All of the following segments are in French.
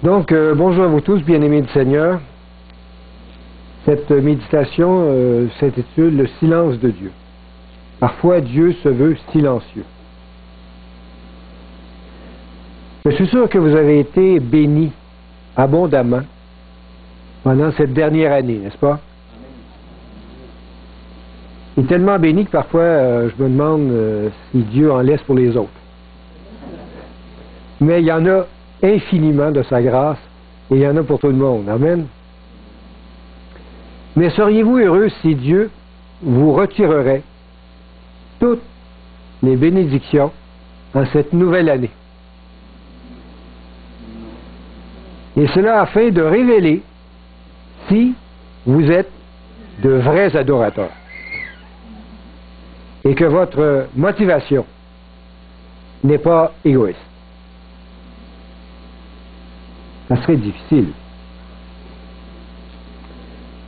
Donc, bonjour à vous tous, bien-aimés du Seigneur. Cette méditation s'intitule « Le silence de Dieu ». Parfois, Dieu se veut silencieux. Je suis sûr que vous avez été bénis abondamment pendant cette dernière année, n'est-ce pas? Il est tellement béni que parfois, je me demande si Dieu en laisse pour les autres. Mais il y en a infiniment de sa grâce, et il y en a pour tout le monde. Amen. Mais seriez-vous heureux si Dieu vous retirerait toutes les bénédictions en cette nouvelle année? Et cela afin de révéler si vous êtes de vrais adorateurs et que votre motivation n'est pas égoïste. Ça serait difficile.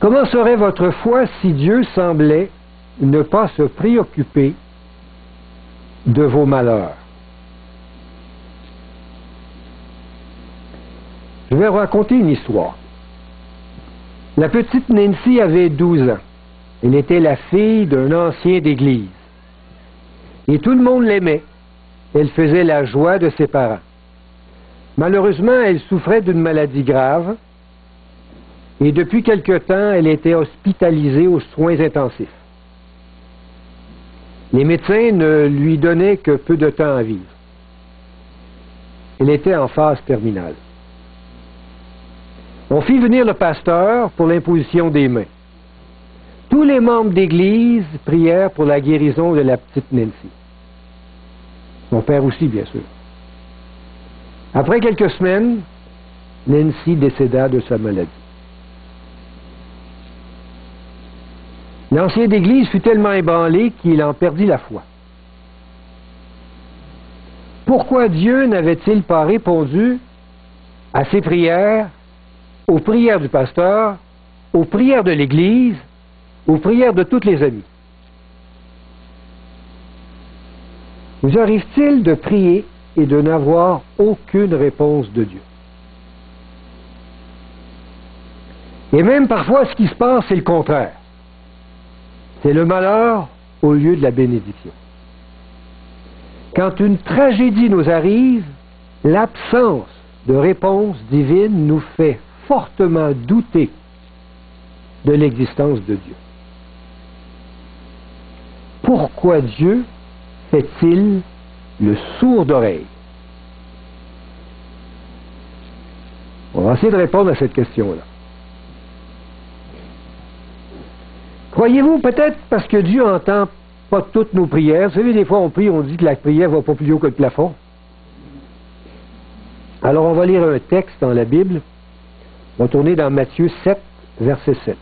Comment serait votre foi si Dieu semblait ne pas se préoccuper de vos malheurs? Je vais vous raconter une histoire. La petite Nancy avait 12 ans. Elle était la fille d'un ancien d'église. Et tout le monde l'aimait. Elle faisait la joie de ses parents. Malheureusement, elle souffrait d'une maladie grave et depuis quelque temps, elle était hospitalisée aux soins intensifs. Les médecins ne lui donnaient que peu de temps à vivre. Elle était en phase terminale. On fit venir le pasteur pour l'imposition des mains. Tous les membres d'église prièrent pour la guérison de la petite Nancy. Son père aussi, bien sûr. Après quelques semaines, Nancy décéda de sa maladie. L'ancien d'église fut tellement ébranlé qu'il en perdit la foi. Pourquoi Dieu n'avait-il pas répondu à ses prières, aux prières du pasteur, aux prières de l'église, aux prières de toutes les amies? Vous arrive-t-il de prier et de n'avoir aucune réponse de Dieu? Et même parfois, ce qui se passe, c'est le contraire. C'est le malheur au lieu de la bénédiction. Quand une tragédie nous arrive, l'absence de réponse divine nous fait fortement douter de l'existence de Dieu. Pourquoi Dieu fait-il le sourd d'oreille? On va essayer de répondre à cette question-là. Croyez-vous peut-être parce que Dieu n'entend pas toutes nos prières? Vous savez, des fois on prie, on dit que la prière ne va pas plus haut que le plafond. Alors on va lire un texte dans la Bible. On va tourner dans Matthieu 7, verset 7.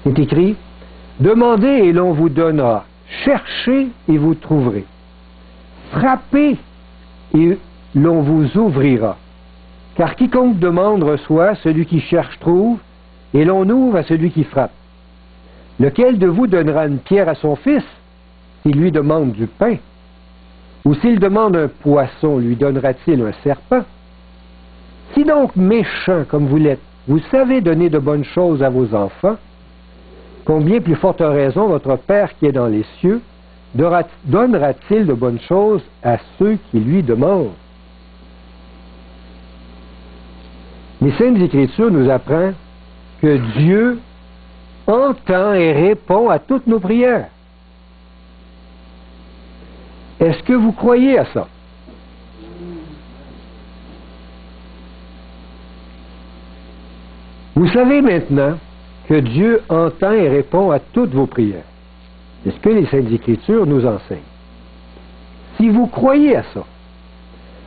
C'est écrit: « Demandez et l'on vous donnera. Cherchez et vous trouverez. Frappez et l'on vous ouvrira. Car quiconque demande reçoit, celui qui cherche trouve, et l'on ouvre à celui qui frappe. Lequel de vous donnera une pierre à son fils s'il lui demande du pain? Ou s'il demande un poisson, lui donnera-t-il un serpent? Si donc méchant comme vous l'êtes, vous savez donner de bonnes choses à vos enfants, combien plus forte raison votre Père qui est dans les cieux donnera-t-il de bonnes choses à ceux qui lui demandent? » Les Saintes Écritures nous apprennent que Dieu entend et répond à toutes nos prières. Est-ce que vous croyez à ça? Vous savez maintenant que Dieu entend et répond à toutes vos prières. C'est ce que les Saintes Écritures nous enseignent. Si vous croyez à ça,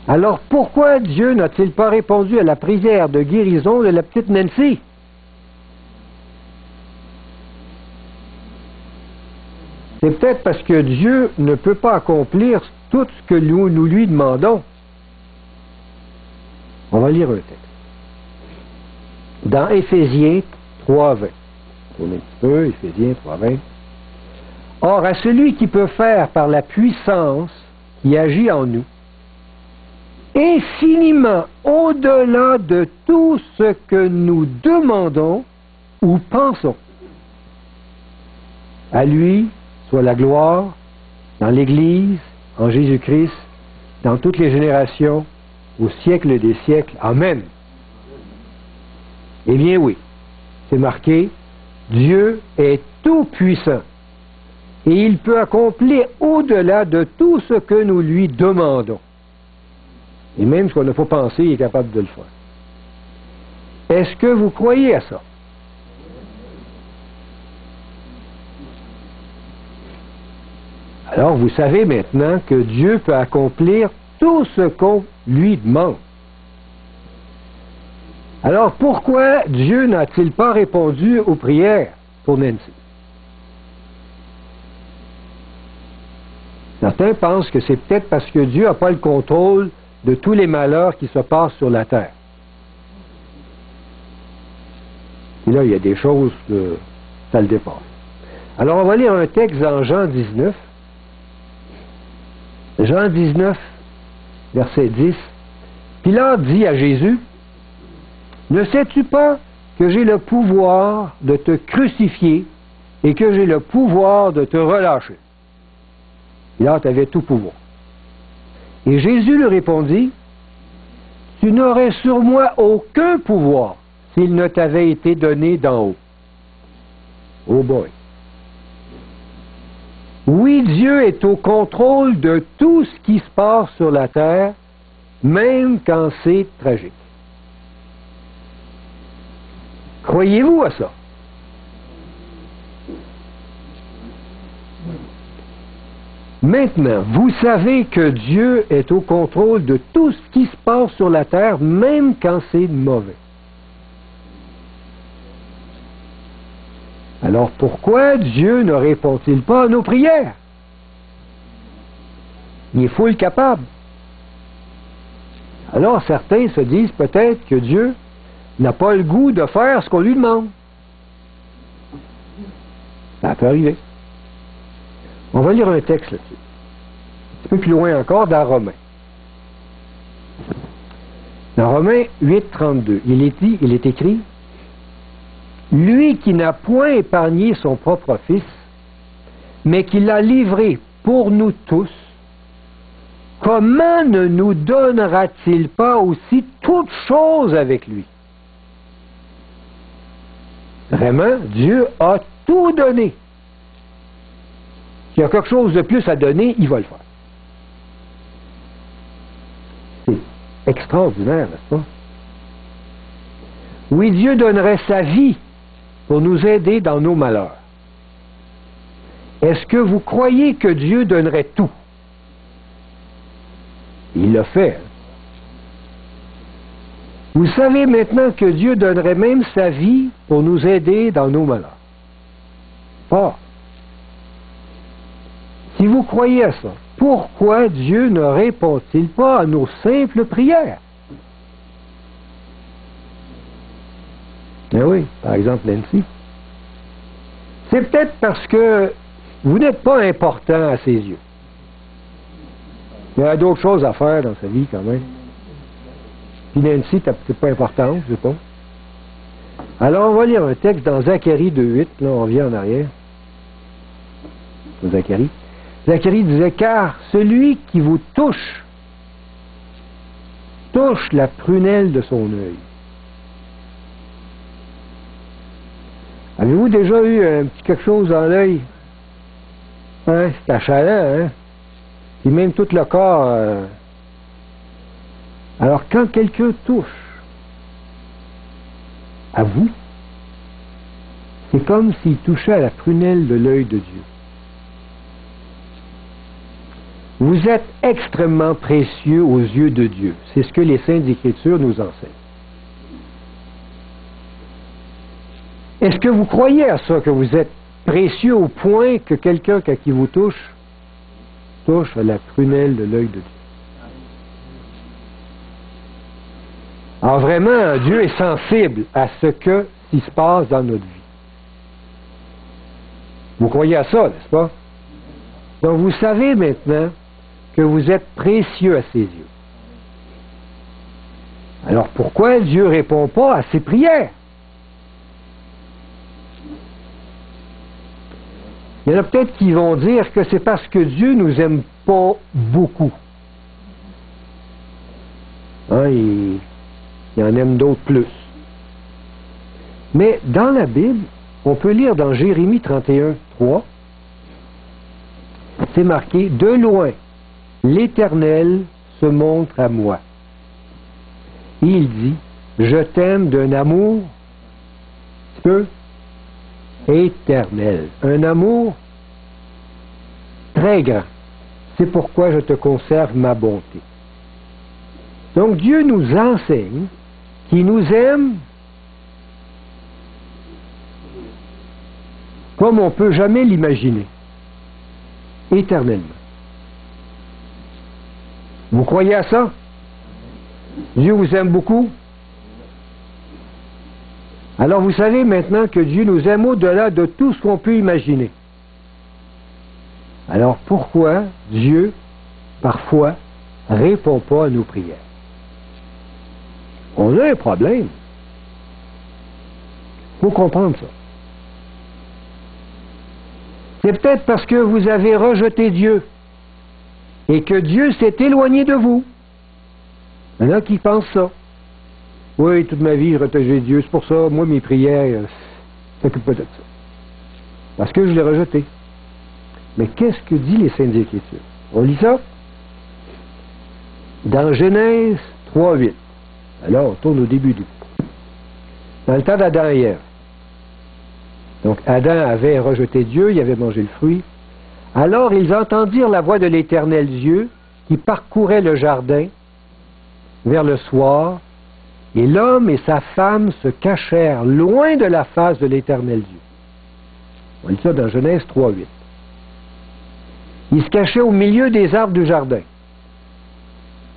alors pourquoi Dieu n'a-t-il pas répondu à la prière de guérison de la petite Nancy? C'est peut-être parce que Dieu ne peut pas accomplir tout ce que nous lui demandons. On va lire un texte. Dans Éphésiens 3.20. Tournez un petit peu, Éphésiens 3.20. Or, à celui qui peut faire par la puissance qui agit en nous, infiniment au-delà de tout ce que nous demandons ou pensons. À lui soit la gloire dans l'Église, en Jésus-Christ, dans toutes les générations, au siècle des siècles. Amen. Eh bien oui, c'est marqué, Dieu est tout-puissant et il peut accomplir au-delà de tout ce que nous lui demandons. Et même ce qu'on n'a pas pensé, il est capable de le faire. Est-ce que vous croyez à ça? Alors, vous savez maintenant que Dieu peut accomplir tout ce qu'on lui demande. Alors, pourquoi Dieu n'a-t-il pas répondu aux prières pour Nancy? Certains pensent que c'est peut-être parce que Dieu n'a pas le contrôle de tous les malheurs qui se passent sur la terre. Et là, il y a des choses que ça le dépasse. Alors, on va lire un texte dans Jean 19. Jean 19, verset 10. Pilate dit à Jésus, « Ne sais-tu pas que j'ai le pouvoir de te crucifier et que j'ai le pouvoir de te relâcher? » Pilate avait tout pouvoir. Et Jésus lui répondit, « Tu n'aurais sur moi aucun pouvoir s'il ne t'avait été donné d'en haut. » Oh boy! Oui, Dieu est au contrôle de tout ce qui se passe sur la terre, même quand c'est tragique. Croyez-vous à ça? Maintenant, vous savez que Dieu est au contrôle de tout ce qui se passe sur la terre, même quand c'est mauvais. Alors pourquoi Dieu ne répond-il pas à nos prières? Il est full capable. Alors certains se disent peut-être que Dieu n'a pas le goût de faire ce qu'on lui demande. Ça peut arriver. On va lire un texte là-dessus. Un petit peu plus loin encore, dans Romains. Dans Romains 8, 32, il est écrit, « Lui qui n'a point épargné son propre Fils, mais qui l'a livré pour nous tous, comment ne nous donnera-t-il pas aussi toutes choses avec lui? » Vraiment, Dieu a tout donné. S'il y a quelque chose de plus à donner, il va le faire. C'est extraordinaire, n'est-ce pas? Oui, Dieu donnerait sa vie pour nous aider dans nos malheurs. Est-ce que vous croyez que Dieu donnerait tout? Il l'a fait. Vous savez maintenant que Dieu donnerait même sa vie pour nous aider dans nos malheurs. Or, si vous croyez à ça, pourquoi Dieu ne répond-il pas à nos simples prières? Eh oui, par exemple Nancy. C'est peut-être parce que vous n'êtes pas important à ses yeux. Il y a d'autres choses à faire dans sa vie quand même. Puis Nancy, c'est pas important, je sais pas. Alors on va lire un texte dans Zacharie 2.8, là on revient en arrière. Zacharie. Zacharie disait, car celui qui vous touche la prunelle de son œil. Avez-vous déjà eu un petit quelque chose dans l'œil? Hein? C'est achalant, hein? Et même tout le corps. Alors, quand quelqu'un touche à vous, c'est comme s'il touchait à la prunelle de l'œil de Dieu. Vous êtes extrêmement précieux aux yeux de Dieu. C'est ce que les Saintes Écritures nous enseignent. Est-ce que vous croyez à ça, que vous êtes précieux au point que quelqu'un à qui vous touche à la prunelle de l'œil de Dieu? Alors vraiment, Dieu est sensible à ce qui se passe dans notre vie. Vous croyez à ça, n'est-ce pas? Donc vous savez maintenant que vous êtes précieux à ses yeux. Alors pourquoi Dieu ne répond pas à ses prières? Il y en a peut-être qui vont dire que c'est parce que Dieu nous aime pas beaucoup. Hein, il en aime d'autres plus. Mais dans la Bible, on peut lire dans Jérémie 31, 3, c'est marqué « De loin, l'Éternel se montre à moi. Et il dit, je t'aime d'un amour peu éternel, un amour très grand. C'est pourquoi je te conserve ma bonté. » Donc Dieu nous enseigne qu'il nous aime comme on ne peut jamais l'imaginer, éternellement. Vous croyez à ça? Dieu vous aime beaucoup? Alors vous savez maintenant que Dieu nous aime au-delà de tout ce qu'on peut imaginer. Alors pourquoi Dieu, parfois, ne répond pas à nos prières? On a un problème. Il faut comprendre ça. C'est peut-être parce que vous avez rejeté Dieu et que Dieu s'est éloigné de vous. Il y en a qui pensent ça. Oui, toute ma vie, j'ai rejeté Dieu. C'est pour ça, moi, mes prières, s'occupent pas de ça. Parce que je l'ai rejeté. Mais qu'est-ce que dit les Saintes Écritures? On lit ça dans Genèse 3:8. Alors, on tourne au début du coup. Dans le temps d'Adam et Ève. Donc, Adam avait rejeté Dieu, il avait mangé le fruit. Alors, ils entendirent la voix de l'Éternel Dieu qui parcourait le jardin vers le soir, et l'homme et sa femme se cachèrent loin de la face de l'Éternel Dieu. On lit ça dans Genèse 3:8. Ils se cachaient au milieu des arbres du jardin.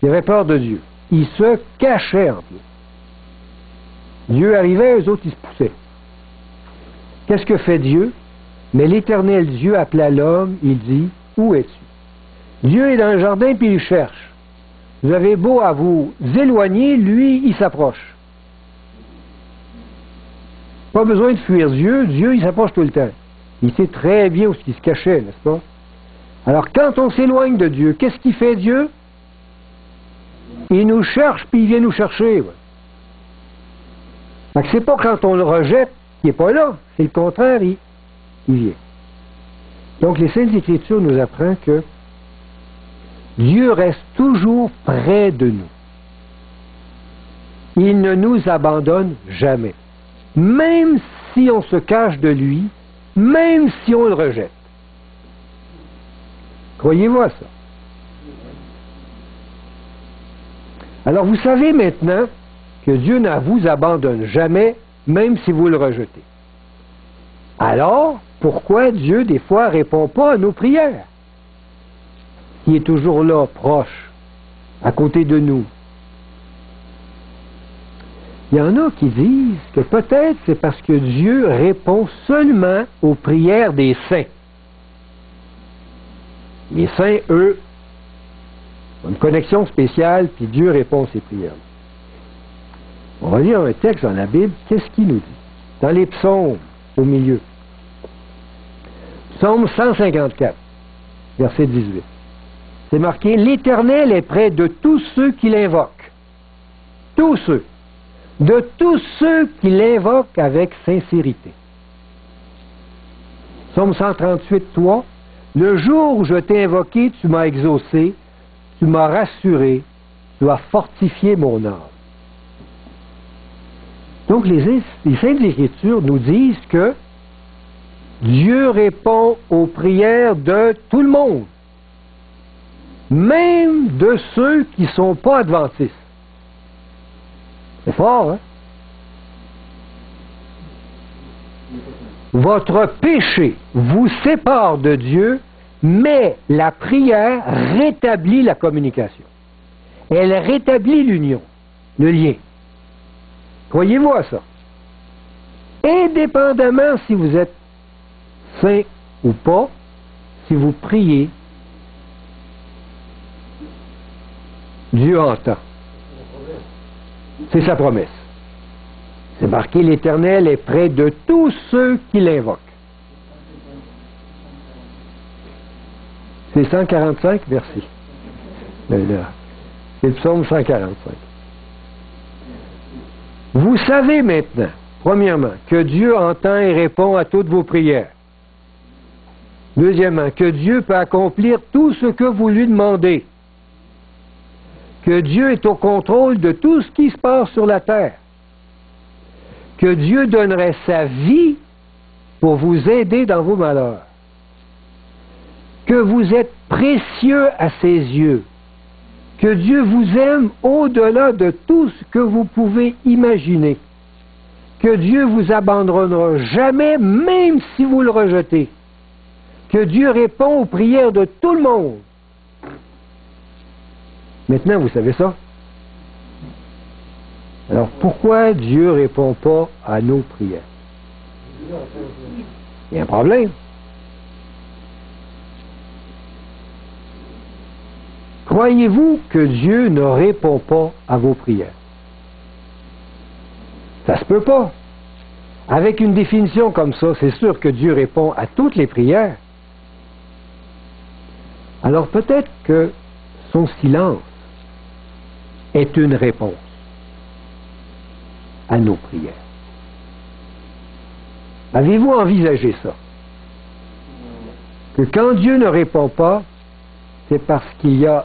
Ils avaient peur de Dieu. Ils se cachaient en plus. Dieu arrivait, eux autres, ils se poussaient. Qu'est-ce que fait Dieu? Mais l'Éternel Dieu appela l'homme, il dit, « Où es-tu? » Dieu est dans le jardin puis il cherche. Vous avez beau à vous éloigner, lui, il s'approche. Pas besoin de fuir Dieu, Dieu, il s'approche tout le temps. Il sait très bien où il se cachait, n'est-ce pas? Alors, quand on s'éloigne de Dieu, qu'est-ce qu'il fait Dieu? Il nous cherche, puis il vient nous chercher. Ouais. Fait que c'est pas quand on le rejette qu'il n'est pas là, c'est le contraire, il vient. Donc, les Saintes Écritures nous apprennent que Dieu reste toujours près de nous. Il ne nous abandonne jamais. Même si on se cache de lui, même si on le rejette. Croyez-vous à ça? Alors vous savez maintenant que Dieu ne vous abandonne jamais, même si vous le rejetez. Alors, pourquoi Dieu, des fois, ne répond pas à nos prières? Il est toujours là, proche, à côté de nous. Il y en a qui disent que peut-être c'est parce que Dieu répond seulement aux prières des saints. Les saints, eux, ont une connexion spéciale, puis Dieu répond à ces prières. On va lire un texte dans la Bible, qu'est-ce qu'il nous dit? Dans les psaumes, au milieu. Psaume 154, verset 18. C'est marqué, « L'Éternel est près de tous ceux qui l'invoquent. » Tous ceux. De tous ceux qui l'invoquent avec sincérité. Psaume 138, 3. « Le jour où je t'ai invoqué, tu m'as exaucé, tu m'as rassuré, tu as fortifié mon âme. » Donc les Saintes Écritures nous disent que Dieu répond aux prières de tout le monde, même de ceux qui ne sont pas adventistes. C'est fort, hein? Votre péché vous sépare de Dieu, mais la prière rétablit la communication. Elle rétablit l'union, le lien. Croyez-vous à ça? Indépendamment si vous êtes saint ou pas, si vous priez, Dieu entend. C'est sa promesse. C'est marqué, l'Éternel est près de tous ceux qui l'invoquent. C'est 145 versets. C'est le psaume 145. Vous savez maintenant, premièrement, que Dieu entend et répond à toutes vos prières. Deuxièmement, que Dieu peut accomplir tout ce que vous lui demandez. Que Dieu est au contrôle de tout ce qui se passe sur la terre. Que Dieu donnerait sa vie pour vous aider dans vos malheurs. Que vous êtes précieux à ses yeux. Que Dieu vous aime au-delà de tout ce que vous pouvez imaginer. Que Dieu vous abandonnera jamais, même si vous le rejetez. Que Dieu répond aux prières de tout le monde. Maintenant, vous savez ça? Alors, pourquoi Dieu ne répond pas à nos prières? Il y a un problème. Croyez-vous que Dieu ne répond pas à vos prières? Ça se peut pas. Avec une définition comme ça, c'est sûr que Dieu répond à toutes les prières. Alors peut-être que son silence est une réponse à nos prières. Avez-vous envisagé ça? Que quand Dieu ne répond pas, c'est parce qu'il y a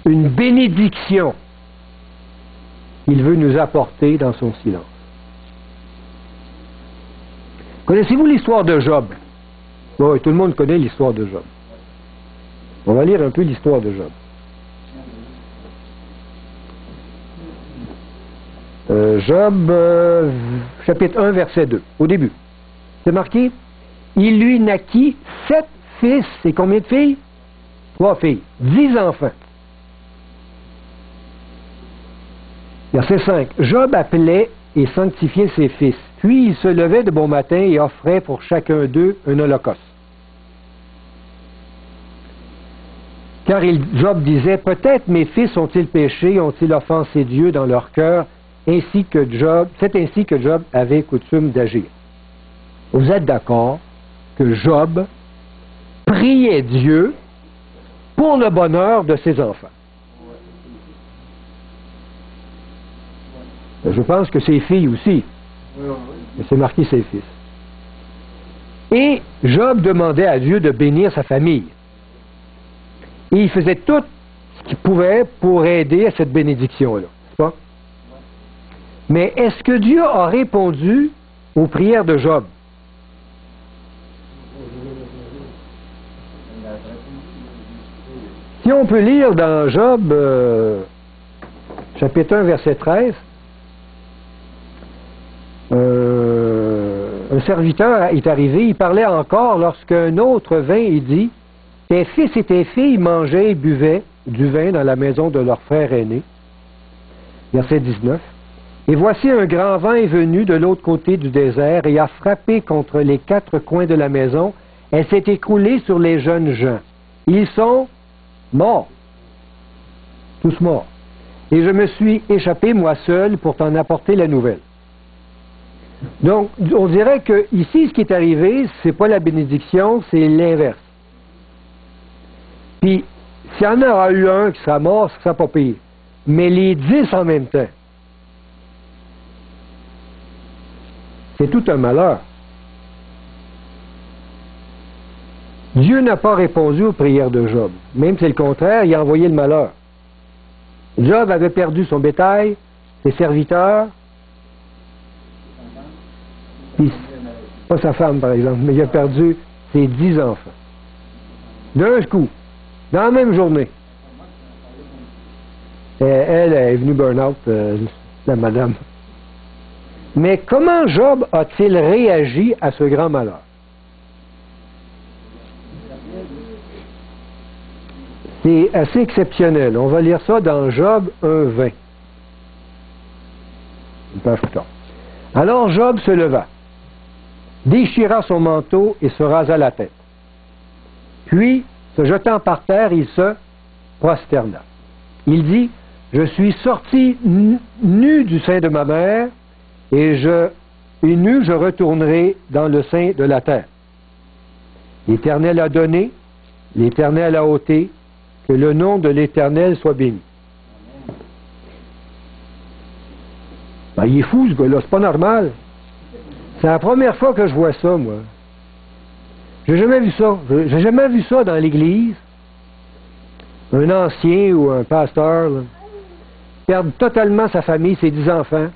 une bénédiction qu'il veut nous apporter dans son silence. Connaissez-vous l'histoire de Job? Oui, tout le monde connaît l'histoire de Job. On va lire un peu l'histoire de Job. Job, chapitre 1, verset 2, au début. C'est marqué, il lui naquit 7 fils et combien de filles? 3 filles, 10 enfants. Verset 5. Job appelait et sanctifiait ses fils. Puis il se levait de bon matin et offrait pour chacun d'eux un holocauste. Car Job disait, peut-être mes fils ont-ils péché, ont-ils offensé Dieu dans leur cœur, c'est ainsi que Job avait coutume d'agir. Vous êtes d'accord que Job priait Dieu pour le bonheur de ses enfants? Je pense que ses filles aussi. Mais c'est marqué ses fils. Et Job demandait à Dieu de bénir sa famille. Et il faisait tout ce qu'il pouvait pour aider à cette bénédiction-là. C'est pas? Mais est-ce que Dieu a répondu aux prières de Job? Si on peut lire dans Job, chapitre 1, verset 13, un serviteur est arrivé, il parlait encore lorsqu'un autre vint et dit, tes fils et tes filles mangeaient et buvaient du vin dans la maison de leur frère aîné. Verset 19. Et voici un grand vent est venu de l'autre côté du désert et a frappé contre les 4 coins de la maison. Elle s'est écroulée sur les jeunes gens. Ils sont morts. Tous morts. Et je me suis échappé, moi seul, pour t'en apporter la nouvelle. Donc, on dirait que ici, ce qui est arrivé, c'est pas la bénédiction, c'est l'inverse. Puis, s'il y en aura eu un qui sera mort, ce ne sera pas pire. Mais les 10 en même temps, c'est tout un malheur. Dieu n'a pas répondu aux prières de Job. Même si c'est le contraire, il a envoyé le malheur. Job avait perdu son bétail, ses serviteurs, puis, pas sa femme par exemple, mais il a perdu ses 10 enfants. D'un coup, dans la même journée. Elle est venue burn-out, la madame. Mais comment Job a-t-il réagi à ce grand malheur? C'est assez exceptionnel. On va lire ça dans Job 1:20. Une page plus tard. Alors Job se leva, déchira son manteau et se rasa la tête. Puis, se jetant par terre, il se prosterna. Il dit, Je suis sorti nu du sein de ma mère, et nu je retournerai dans le sein de la terre. L'Éternel a donné, l'Éternel a ôté, que le nom de l'Éternel soit béni. Ben, il est fou, ce gars-là, c'est pas normal. C'est la première fois que je vois ça, moi. J'ai jamais vu ça. J'ai jamais vu ça dans l'Église. Un ancien ou un pasteur, là, perdre totalement sa famille, ses 10 enfants,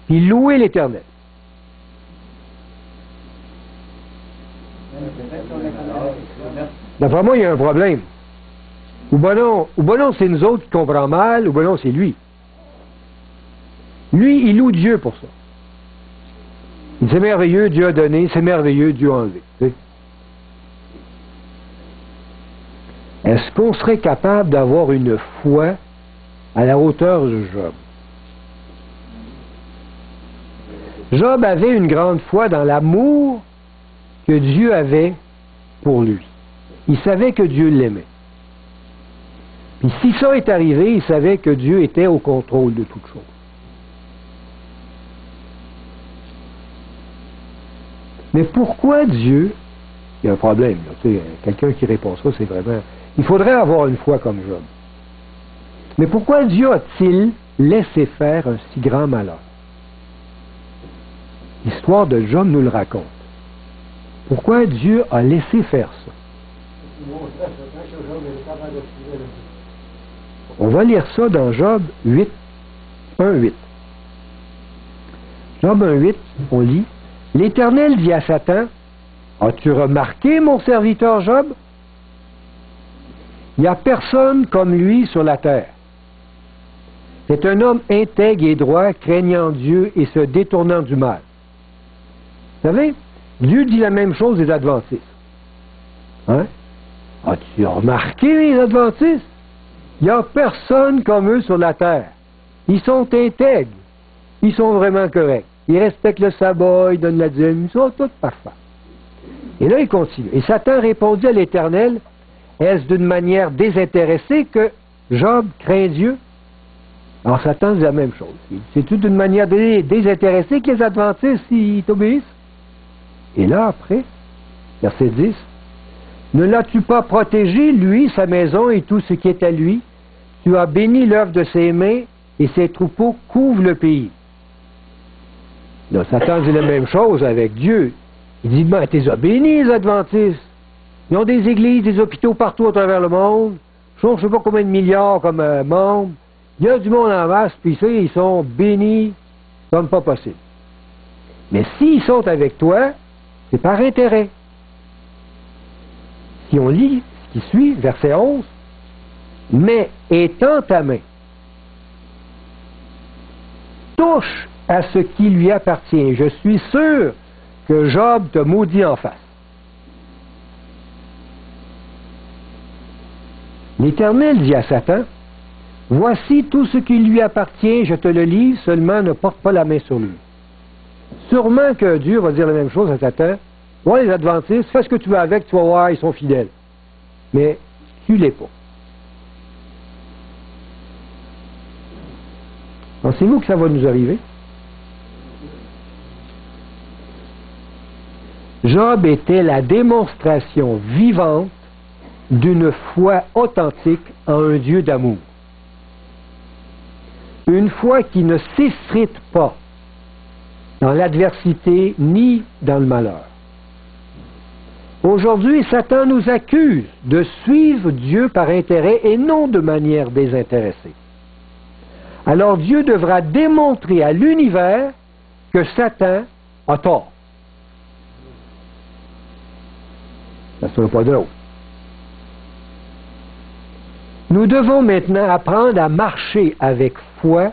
puis louer l'Éternel. D'après moi, il y a un problème. Ou ben non, c'est nous autres qui comprenons mal, ou ben non, c'est lui. Lui, il loue Dieu pour ça. C'est merveilleux, Dieu a donné, c'est merveilleux, Dieu a enlevé. Est-ce qu'on serait capable d'avoir une foi à la hauteur de Job? Job avait une grande foi dans l'amour que Dieu avait pour lui. Il savait que Dieu l'aimait. Puis si ça est arrivé, il savait que Dieu était au contrôle de toutes choses. Mais pourquoi Dieu, il y a un problème, quelqu'un qui répond ça, c'est vraiment... Il faudrait avoir une foi comme Job. Mais pourquoi Dieu a-t-il laissé faire un si grand malheur? L'histoire de Job nous le raconte. Pourquoi Dieu a laissé faire ça? On va lire ça dans Job 8, 1-8. Job 1-8, on lit, « L'Éternel dit à Satan, « As-tu remarqué mon serviteur Job? Il n'y a personne comme lui sur la terre. C'est un homme intègre et droit, craignant Dieu et se détournant du mal. » Vous savez, Dieu dit la même chose des Adventistes. Hein? As-tu remarqué les Adventistes? Il n'y a personne comme eux sur la terre. Ils sont intègres. Ils sont vraiment corrects. Ils respectent le sabbat, ils donnent la dîme, ils sont tous parfaits. Et là, il continue. Et Satan répondit à l'Éternel, est-ce d'une manière désintéressée que Job craint Dieu? Alors Satan dit la même chose. C'est-tu d'une manière désintéressée que les Adventistes ils t'obéissent? Et là, après, verset 10, ne l'as-tu pas protégé, lui, sa maison et tout ce qui est à lui? Tu as béni l'œuvre de ses mains et ses troupeaux couvrent le pays. Là, Satan dit la même chose avec Dieu. Il dit, ben, tu les as bénis, les Adventistes. Ils ont des églises, des hôpitaux partout à travers le monde. Je ne sais pas combien de milliards comme membres. Il y a du monde en masse, puis ça, ils sont bénis comme pas possible. Mais s'ils sont avec toi, c'est par intérêt. Si on lit ce qui suit, verset 11, « Mais étends ta main, touche à ce qui lui appartient. Je suis sûr que Job te maudit en face. » L'Éternel dit à Satan, « Voici tout ce qui lui appartient, je te le livre, seulement ne porte pas la main sur lui. » Sûrement que Dieu va dire la même chose à Satan. « Ouais, les Adventistes, fais ce que tu veux avec, tu vas voir, ils sont fidèles. Mais tu ne l'es pas. » Pensez-vous que ça va nous arriver? Job était la démonstration vivante d'une foi authentique en un Dieu d'amour. Une foi qui ne s'effrite pas dans l'adversité ni dans le malheur. Aujourd'hui, Satan nous accuse de suivre Dieu par intérêt et non de manière désintéressée. Alors Dieu devra démontrer à l'univers que Satan a tort. Ça ne sera pas drôle. Nous devons maintenant apprendre à marcher avec foi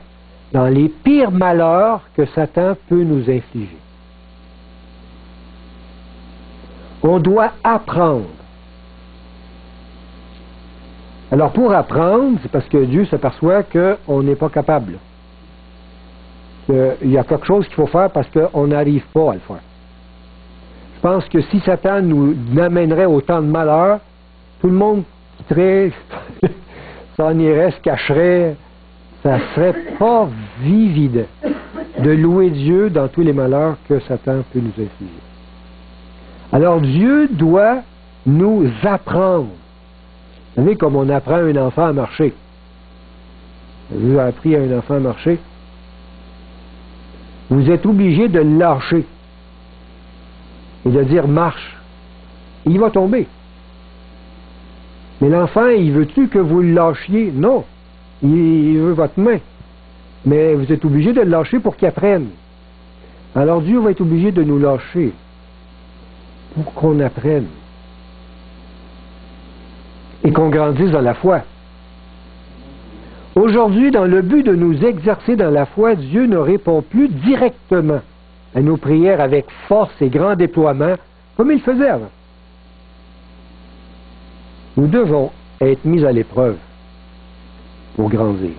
dans les pires malheurs que Satan peut nous infliger. On doit apprendre. Alors pour apprendre, c'est parce que Dieu s'aperçoit qu'on n'est pas capable. Il y a quelque chose qu'il faut faire parce qu'on n'arrive pas à le faire. Je pense que si Satan nous amènerait autant de malheurs, tout le monde quitterait, s'en irait, se cacherait, ça ne serait pas évident de louer Dieu dans tous les malheurs que Satan peut nous infliger. Alors Dieu doit nous apprendre. Vous savez, comme on apprend à un enfant à marcher. Vous avez appris à un enfant à marcher? Vous êtes obligé de le lâcher et de dire marche. Il va tomber. Mais l'enfant, il veut-tu que vous le lâchiez? Non. Il veut votre main. Mais vous êtes obligé de le lâcher pour qu'il apprenne. Alors Dieu va être obligé de nous lâcher pour qu'on apprenne et qu'on grandisse dans la foi. Aujourd'hui, dans le but de nous exercer dans la foi, Dieu ne répond plus directement à nos prières avec force et grand déploiement comme il faisait avant. Nous devons être mis à l'épreuve pour grandir.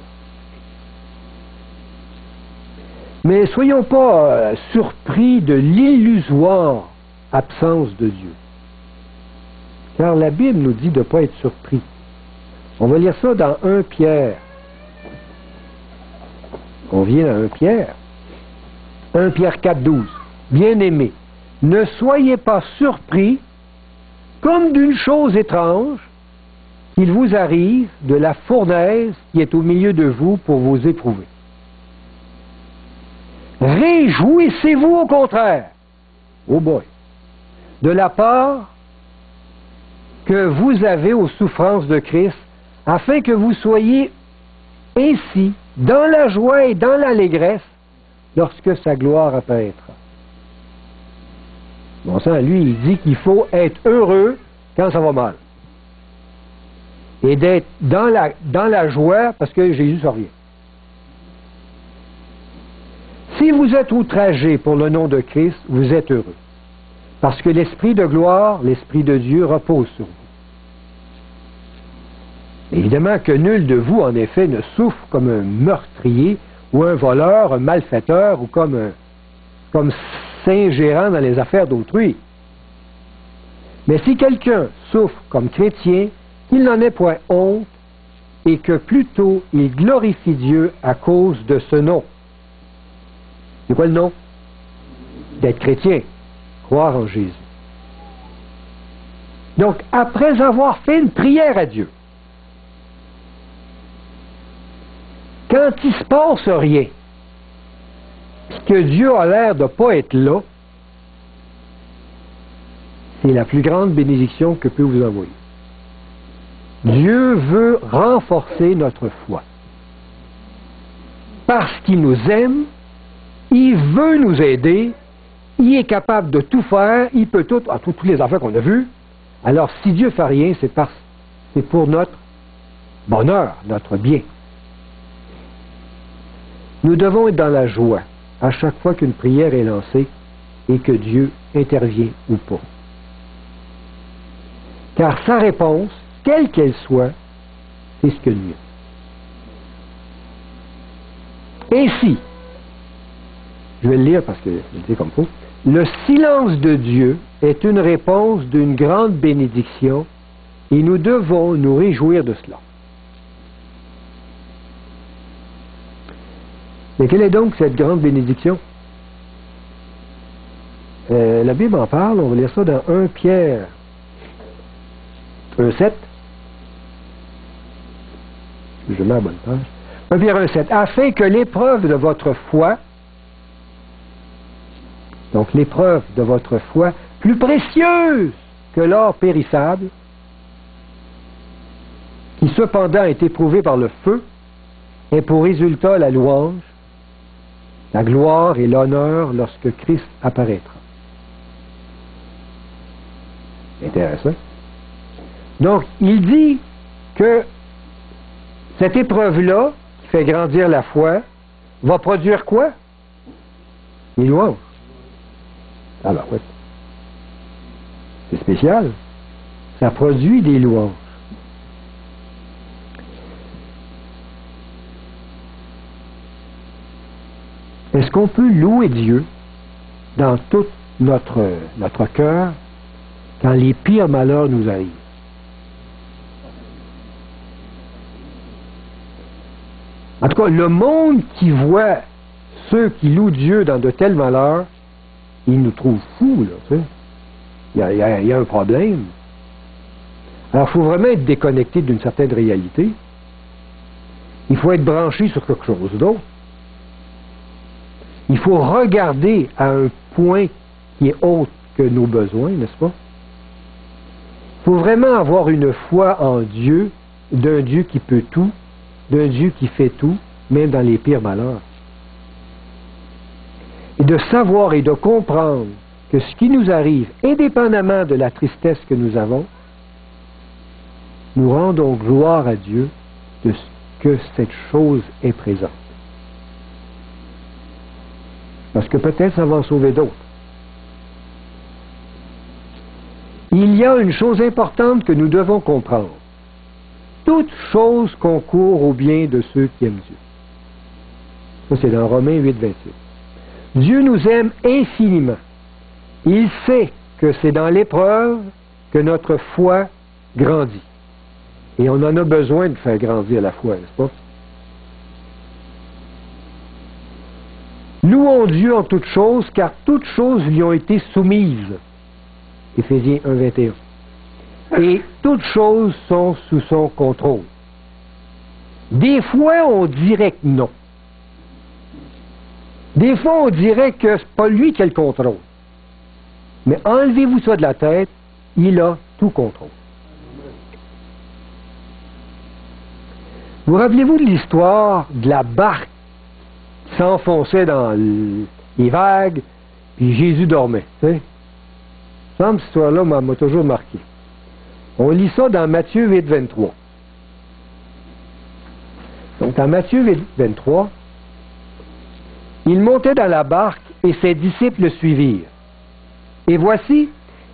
Mais soyons pas surpris de l'illusoire absence de Dieu. Car la Bible nous dit de ne pas être surpris. On va lire ça dans 1 Pierre. On vient à 1 Pierre. 1 Pierre 4,12. Bien-aimés, ne soyez pas surpris comme d'une chose étrange qu'il vous arrive de la fournaise qui est au milieu de vous pour vous éprouver. Réjouissez-vous au contraire, oh boy, de la part que vous avez aux souffrances de Christ, afin que vous soyez ainsi dans la joie et dans l'allégresse lorsque sa gloire apparaîtra. Bon sang, lui, il dit qu'il faut être heureux quand ça va mal. Et d'être dans la joie parce que Jésus s'en revient. Si vous êtes outragé pour le nom de Christ, vous êtes heureux. Parce que l'Esprit de gloire, l'Esprit de Dieu repose sur vous. Évidemment que nul de vous, en effet, ne souffre comme un meurtrier ou un voleur, un malfaiteur ou comme s'ingérant dans les affaires d'autrui. Mais si quelqu'un souffre comme chrétien, qu'il n'en ait point honte et que plutôt il glorifie Dieu à cause de ce nom. C'est quoi le nom? D'être chrétien, croire en Jésus. Donc, après avoir fait une prière à Dieu, quand il se passe rien, puis que Dieu a l'air de ne pas être là, c'est la plus grande bénédiction que peut vous envoyer. Dieu veut renforcer notre foi. Parce qu'il nous aime, il veut nous aider, il est capable de tout faire, il peut tout, toutes les affaires qu'on a vues. Alors, si Dieu ne fait rien, c'est pour notre bonheur, notre bien. Nous devons être dans la joie à chaque fois qu'une prière est lancée et que Dieu intervient ou pas. Car sa réponse, quelle qu'elle soit, c'est ce que de mieux. Ainsi, je vais le lire parce que je le dis comme il faut, le silence de Dieu est une réponse d'une grande bénédiction et nous devons nous réjouir de cela. Mais quelle est donc cette grande bénédiction? La Bible en parle, on va lire ça dans 1 Pierre 1,7. Je mets à la bonne page. 1 Pierre 1,7. Afin que l'épreuve de votre foi, donc l'épreuve de votre foi, plus précieuse que l'or périssable, qui cependant est éprouvé par le feu, ait pour résultat la louange, la gloire et l'honneur lorsque Christ apparaîtra. Intéressant. Donc, il dit que cette épreuve-là, qui fait grandir la foi, va produire quoi? Les louanges. Alors, oui. C'est spécial. Ça produit des louanges. Est-ce qu'on peut louer Dieu dans tout notre cœur quand les pires malheurs nous arrivent? En tout cas, le monde qui voit ceux qui louent Dieu dans de tels malheurs, il nous trouve fous, là, tu sais. Il y a un problème. Alors, il faut vraiment être déconnecté d'une certaine réalité. Il faut être branché sur quelque chose d'autre. Il faut regarder à un point qui est autre que nos besoins, n'est-ce pas? Il faut vraiment avoir une foi en Dieu, d'un Dieu qui peut tout, d'un Dieu qui fait tout, même dans les pires malheurs. Et de savoir et de comprendre que ce qui nous arrive, indépendamment de la tristesse que nous avons, nous rendons gloire à Dieu de ce que cette chose est présente. Parce que peut-être ça va en sauver d'autres. Il y a une chose importante que nous devons comprendre. Toute chose concourt au bien de ceux qui aiment Dieu. Ça, c'est dans Romains 8, 28. Dieu nous aime infiniment. Il sait que c'est dans l'épreuve que notre foi grandit. Et on en a besoin de faire grandir la foi, n'est-ce pas? Louons Dieu en toutes choses, car toutes choses lui ont été soumises. Éphésiens 1, 21. Et toutes choses sont sous son contrôle. Des fois, on dirait que non. Des fois, on dirait que c'est pas lui qui a le contrôle. Mais enlevez-vous ça de la tête, il a tout contrôle. Vous rappelez-vous de l'histoire de la barque qui s'enfonçait dans les vagues, puis Jésus dormait, tu sais? Cette histoire-là m'a toujours marqué. On lit ça dans Matthieu 8, 23. Donc, dans Matthieu 8, 23, il montait dans la barque et ses disciples le suivirent. Et voici,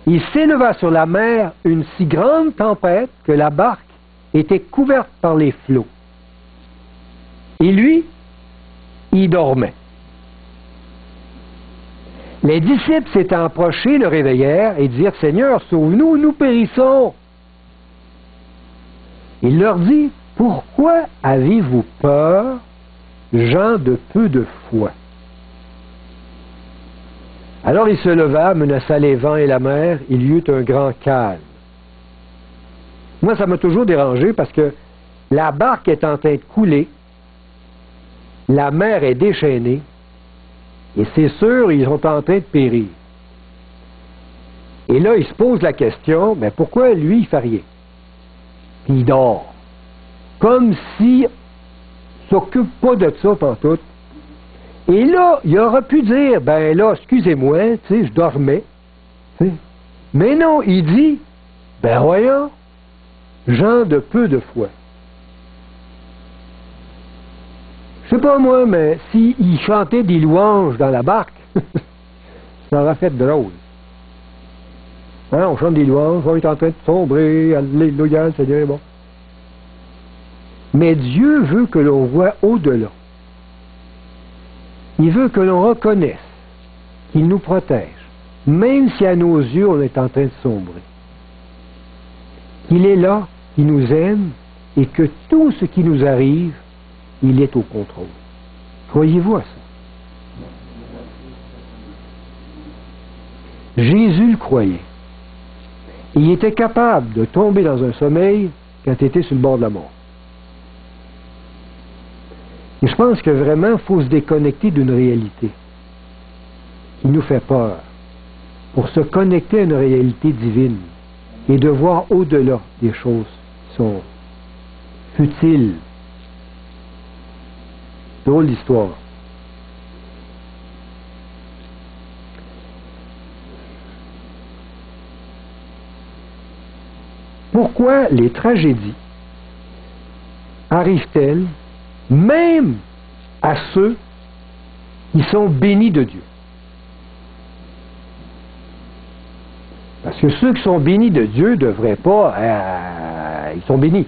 il s'éleva sur la mer une si grande tempête que la barque était couverte par les flots. Et lui, il dormait. Les disciples s'étant approchés le réveillèrent et dirent, « Seigneur, sauve-nous, nous périssons. » Il leur dit, « Pourquoi avez-vous peur, gens de peu de foi? » Alors il se leva, menaça les vents et la mer, il y eut un grand calme. Moi, ça m'a toujours dérangé parce que la barque est en train de couler, la mer est déchaînée, et c'est sûr, ils sont en train de périr. Et là, il se pose la question, mais pourquoi lui, il ne fait rien? Puis il dort. Comme s'il ne s'occupe pas de ça pantoute. Et là, il aurait pu dire, ben là, excusez-moi, tu sais, je dormais. T'sais. Mais non, il dit, ben voyons, gens de peu de foi. Je sais pas moi, mais s'il chantait des louanges dans la barque, ça aurait fait drôle. Hein, on chante des louanges, on est en train de sombrer, alléluia, le Seigneur est bon. Mais Dieu veut que l'on voie au-delà. Il veut que l'on reconnaisse qu'il nous protège, même si à nos yeux on est en train de sombrer. Qu'il est là, qu'il nous aime, et que tout ce qui nous arrive, il est au contrôle. Croyez-vous à ça? Jésus le croyait. Il était capable de tomber dans un sommeil quand il était sur le bord de la mort. Et je pense que vraiment, il faut se déconnecter d'une réalité qui nous fait peur pour se connecter à une réalité divine et de voir au-delà des choses qui sont futiles. Drôle d'histoire. Pourquoi les tragédies arrivent-elles même à ceux qui sont bénis de Dieu? Parce que ceux qui sont bénis de Dieu ne devraient pas... ils sont bénis.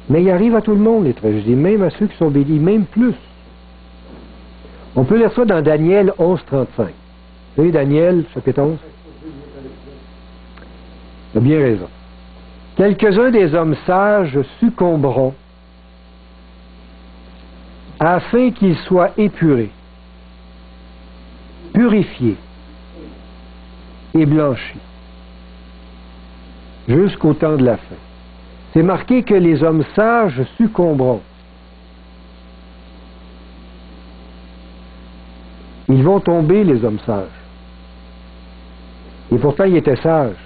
Mais il arrive à tout le monde, les tragédies, même à ceux qui sont bénis, même plus. On peut lire ça dans Daniel 11, 35. Vous savez, Daniel, chapitre 11? Tu as bien raison. Quelques-uns des hommes sages succomberont afin qu'ils soient épurés, purifiés et blanchis, jusqu'au temps de la fin. C'est marqué que les hommes sages succomberont. Ils vont tomber, les hommes sages. Et pourtant, ils étaient sages.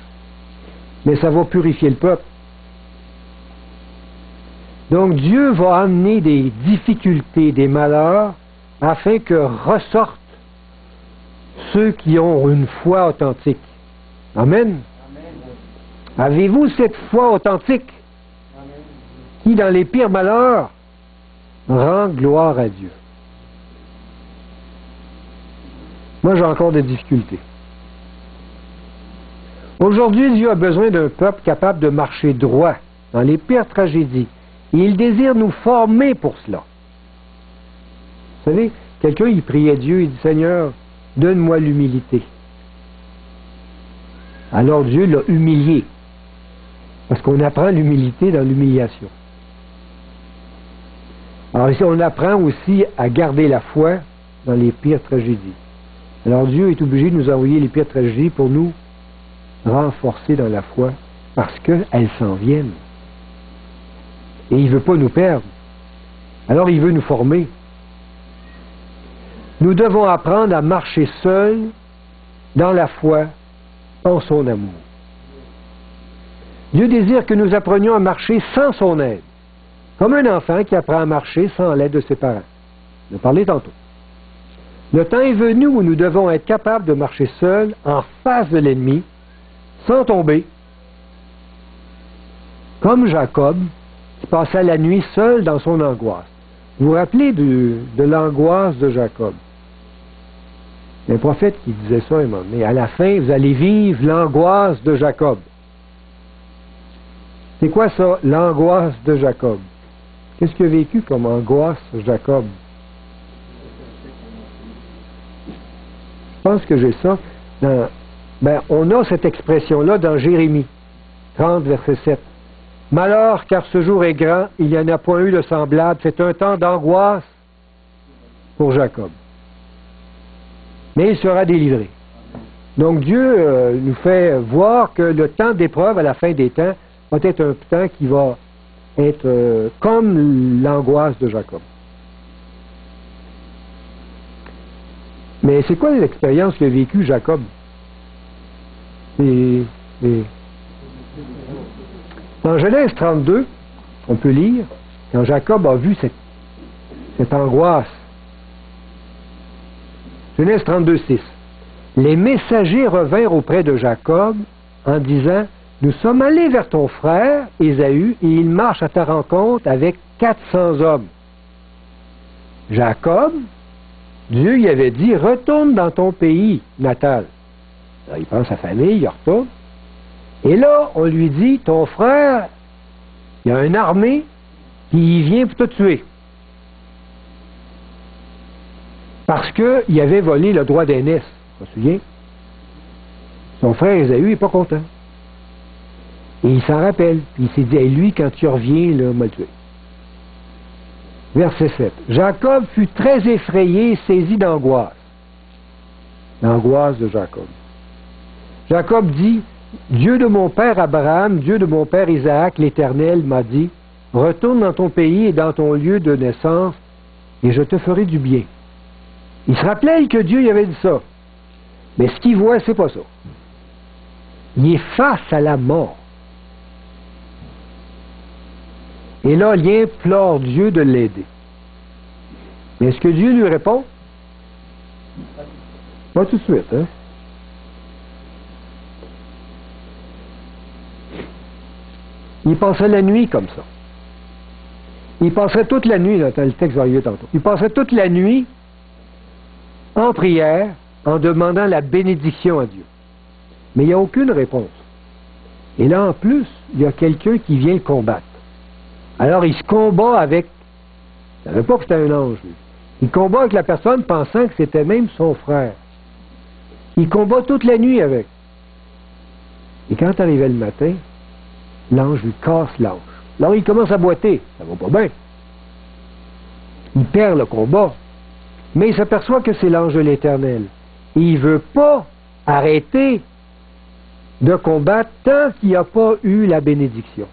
Mais ça va purifier le peuple. Donc, Dieu va amener des difficultés, des malheurs, afin que ressortent ceux qui ont une foi authentique. Amen. Avez-vous cette foi authentique qui, dans les pires malheurs, rend gloire à Dieu? Moi, j'ai encore des difficultés. Aujourd'hui, Dieu a besoin d'un peuple capable de marcher droit dans les pires tragédies. Et il désire nous former pour cela. Vous savez, quelqu'un, il priait Dieu, il dit, Seigneur, donne-moi l'humilité. Alors Dieu l'a humilié. Parce qu'on apprend l'humilité dans l'humiliation. Alors ici, on apprend aussi à garder la foi dans les pires tragédies. Alors Dieu est obligé de nous envoyer les pires tragédies pour nous renforcer dans la foi, parce qu'elles s'en viennent. Et il ne veut pas nous perdre. Alors il veut nous former. Nous devons apprendre à marcher seuls dans la foi, en son amour. Dieu désire que nous apprenions à marcher sans son aide, comme un enfant qui apprend à marcher sans l'aide de ses parents. On a parlé tantôt. Le temps est venu où nous devons être capables de marcher seuls en face de l'ennemi, sans tomber, comme Jacob, qui passait la nuit seul dans son angoisse. Vous vous rappelez de l'angoisse de Jacob? Il y a un prophète qui disait ça à un moment donné. À la fin, vous allez vivre l'angoisse de Jacob. C'est quoi ça, l'angoisse de Jacob? Qu'est-ce qu'il a vécu comme angoisse, Jacob? Je pense que j'ai ça dans... on a cette expression-là dans Jérémie 30, verset 7. Malheur, car ce jour est grand, il n'y en a point eu de semblable. C'est un temps d'angoisse pour Jacob. Mais il sera délivré. Donc Dieu nous fait voir que le temps d'épreuve à la fin des temps va être un temps qui va être comme l'angoisse de Jacob. Mais c'est quoi l'expérience qu'a vécue Jacob? Dans Genèse 32, on peut lire, quand Jacob a vu cette angoisse, Genèse 32, 6. Les messagers revinrent auprès de Jacob en disant, nous sommes allés vers ton frère Ésaü et il marche à ta rencontre avec 400 hommes. Jacob, Dieu lui avait dit, retourne dans ton pays natal. Alors, il prend sa famille, il retourne. Et là, on lui dit, ton frère, il y a une armée qui vient pour te tuer. Parce qu'il avait volé le droit d'aînesse. Tu te souviens? Son frère Ésaü n'est pas content. Et il s'en rappelle. Puis il s'est dit, hey, lui, quand tu reviens, là, m'a le tué. Verset 7. Jacob fut très effrayé et saisi d'angoisse. L'angoisse de Jacob. Jacob dit, Dieu de mon père Abraham, Dieu de mon père Isaac, l'Éternel m'a dit, retourne dans ton pays et dans ton lieu de naissance, et je te ferai du bien. Il se rappelait que Dieu lui avait dit ça. Mais ce qu'il voit, c'est pas ça. Il est face à la mort. Et là, il implore Dieu de l'aider. Mais est-ce que Dieu lui répond? Pas tout de suite, hein? Il passait la nuit comme ça. Il passerait toute la nuit, dans le texte va arriver tantôt. Il passerait toute la nuit en prière, en demandant la bénédiction à Dieu. Mais il n'y a aucune réponse. Et là, en plus, il y a quelqu'un qui vient le combattre. Alors, il se combat avec... Il ne savait pas que c'était un ange, lui. Il combat avec la personne pensant que c'était même son frère. Il combat toute la nuit avec. Et quand arrivait le matin, l'ange lui casse l'ange. Alors, il commence à boiter. Ça va pas bien. Il perd le combat, mais il s'aperçoit que c'est l'ange de l'Éternel. Et il ne veut pas arrêter de combattre tant qu'il n'y a pas eu la bénédiction.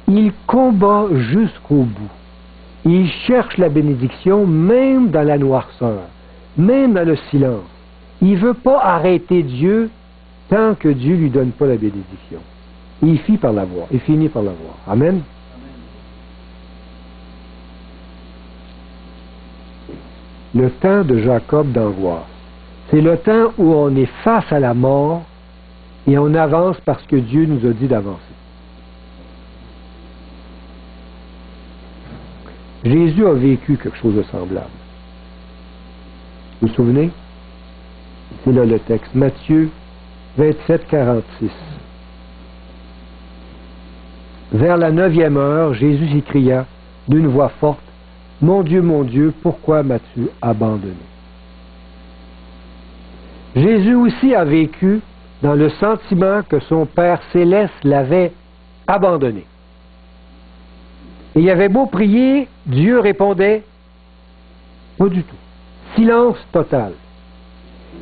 Il combat jusqu'au bout. Il cherche la bénédiction même dans la noirceur, même dans le silence. Il ne veut pas arrêter Dieu tant que Dieu ne lui donne pas la bénédiction. Et il finit par l'avoir. Il finit par l'avoir. Amen. Le temps de Jacob d'angoisse. C'est le temps où on est face à la mort et on avance parce que Dieu nous a dit d'avancer. Jésus a vécu quelque chose de semblable. Vous vous souvenez? C'est là le texte. Matthieu 27, 46. Vers la 9e heure, Jésus s'écria d'une voix forte, « Mon Dieu, pourquoi m'as-tu abandonné? » Jésus aussi a vécu dans le sentiment que son Père céleste l'avait abandonné. Et il avait beau prier, Dieu répondait, pas du tout. Silence total.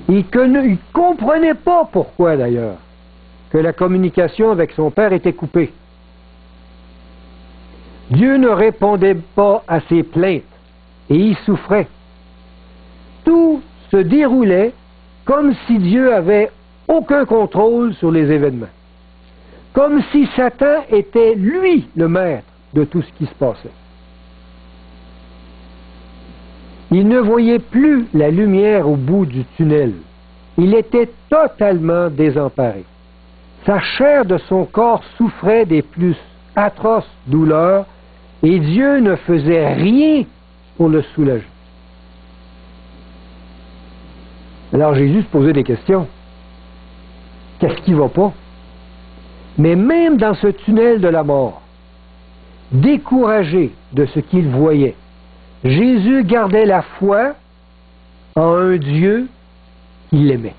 Il ne comprenait pas pourquoi d'ailleurs que la communication avec son Père était coupée. Dieu ne répondait pas à ses plaintes et il souffrait. Tout se déroulait comme si Dieu avait aucun contrôle sur les événements. Comme si Satan était lui le maître de tout ce qui se passait. Il ne voyait plus la lumière au bout du tunnel. Il était totalement désemparé. Sa chair de son corps souffrait des plus atroces douleurs et Dieu ne faisait rien pour le soulager. Alors Jésus se posait des questions. Qu'est-ce qui ne va pas? Mais même dans ce tunnel de la mort, découragé de ce qu'il voyait, Jésus gardait la foi en un Dieu qui l'aimait.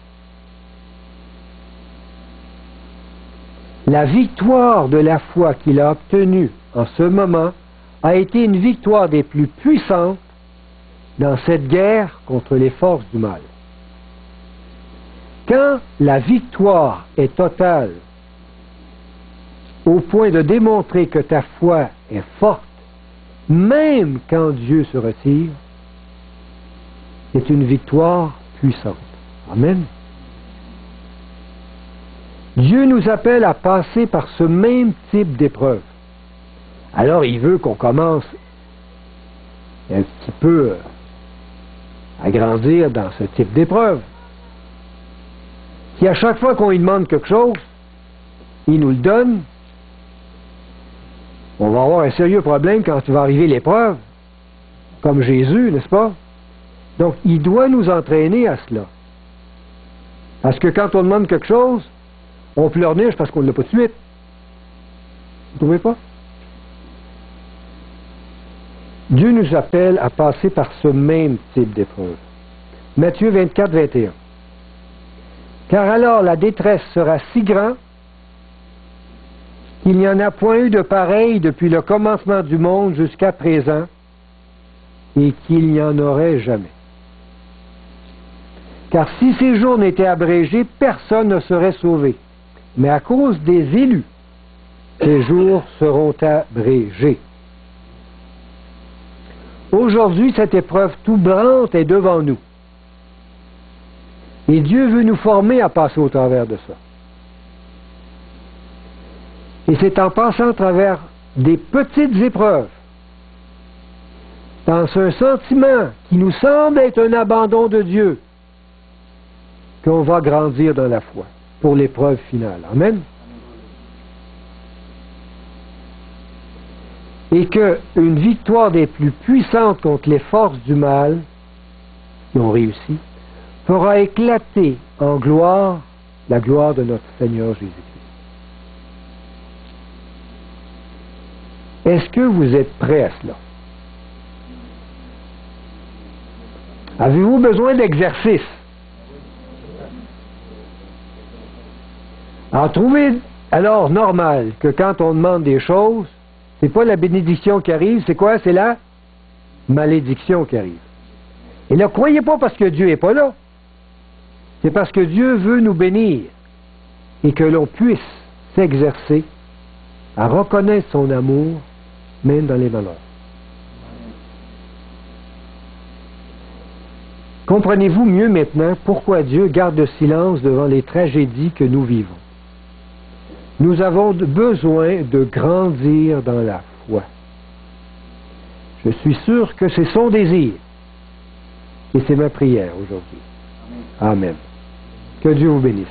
La victoire de la foi qu'il a obtenue en ce moment a été une victoire des plus puissantes dans cette guerre contre les forces du mal. Quand la victoire est totale, au point de démontrer que ta foi est forte, même quand Dieu se retire, c'est une victoire puissante. Amen. Dieu nous appelle à passer par ce même type d'épreuve. Alors il veut qu'on commence un petit peu à grandir dans ce type d'épreuve. Si à chaque fois qu'on lui demande quelque chose, il nous le donne, on va avoir un sérieux problème quand tu vas arriver l'épreuve, comme Jésus, n'est-ce pas? Donc, il doit nous entraîner à cela. Parce que quand on demande quelque chose, on pleurniche parce qu'on ne l'a pas de suite. Vous ne trouvez pas? Dieu nous appelle à passer par ce même type d'épreuve. Matthieu 24, 21. Car alors la détresse sera si grande qu'il n'y en a point eu de pareil depuis le commencement du monde jusqu'à présent et qu'il n'y en aurait jamais. Car si ces jours n'étaient abrégés, personne ne serait sauvé. Mais à cause des élus, ces jours seront abrégés. Aujourd'hui, cette épreuve troublante est devant nous. Et Dieu veut nous former à passer au travers de ça. Et c'est en passant à travers des petites épreuves, dans un sentiment qui nous semble être un abandon de Dieu, qu'on va grandir dans la foi pour l'épreuve finale. Amen. Et qu'une victoire des plus puissantes contre les forces du mal, qui ont réussi, fera éclater en gloire la gloire de notre Seigneur Jésus-Christ. Est-ce que vous êtes prêts à cela? Avez-vous besoin d'exercice? Alors, trouvez normal que quand on demande des choses, c'est pas la bénédiction qui arrive, c'est quoi? C'est la malédiction qui arrive. Et ne croyez pas parce que Dieu n'est pas là. C'est parce que Dieu veut nous bénir et que l'on puisse s'exercer à reconnaître son amour, même dans les malheurs. Comprenez-vous mieux maintenant pourquoi Dieu garde le silence devant les tragédies que nous vivons? Nous avons besoin de grandir dans la foi. Je suis sûr que c'est son désir. Et c'est ma prière aujourd'hui. Amen. Que Dieu vous bénisse.